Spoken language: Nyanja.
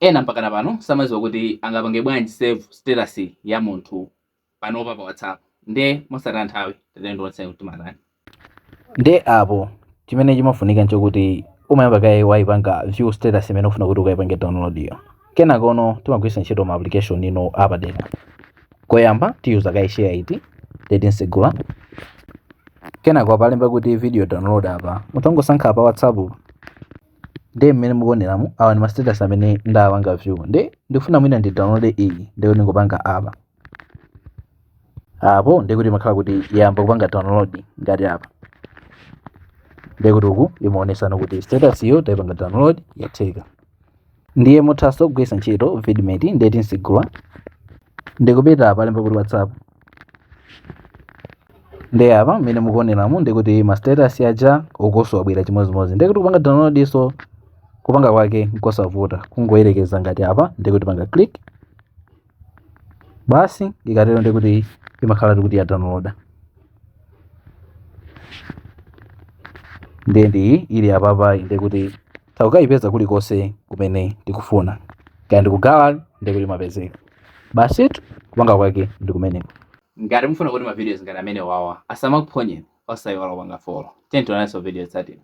ena mpaka pano samadziwa kuti angapange bwanji save status ya munthu panopa pa WhatsApp. Nde mosataya nthawi tendonse kuti matani. Nde apo chimene chimafunika nchokuti umayamba kaye waipanga view status imene ufuna kuti ukaipange download iyo. Kenako ono timagwiritsa ntchito ma application ino apadera. Koyamba tiyuza kaye share it Insegula. Kenako apalemba kuti video download apa mutangosankha pa WhatsApp. Nde mmene mukuoneramu awa ni ma status amene ndapanga view. Nde ndifuna mwina ndi download iyi nde ndingopanga apa. Apo ndikuti makhala kuti yamba kupanga download ngati apa. Ndekuti uku imaonesana kuti status iyo taipanga download yatheka. Ndiye muthaso kugwiritsa ntchito vidmate ndeti Insegula. Ndikupita apa lemba kuti WhatsApp. Nde apa mmene mukuoneramu ndikuti ma status aja ukoso wabwera chimozimozi. Ndekuti kupanga download iso kupanga kwake nkosavuta kungoyerekeza ngati apa ndikuti panga click. Basi ikatero ndikuti imakhala kuti ya download. Ndi ili apapa ndikuti taukayipeza kulikonse kumene tikufuna. Kaya ndikugawa ndikuti mapezeka. Basi kupanga kwake ndikumeneko. Ngati mufuna kuti ma videos ngati amene wawa asamakuphonyeni osayiwala kupanga follow. Tiyeni tionanso video tsatira.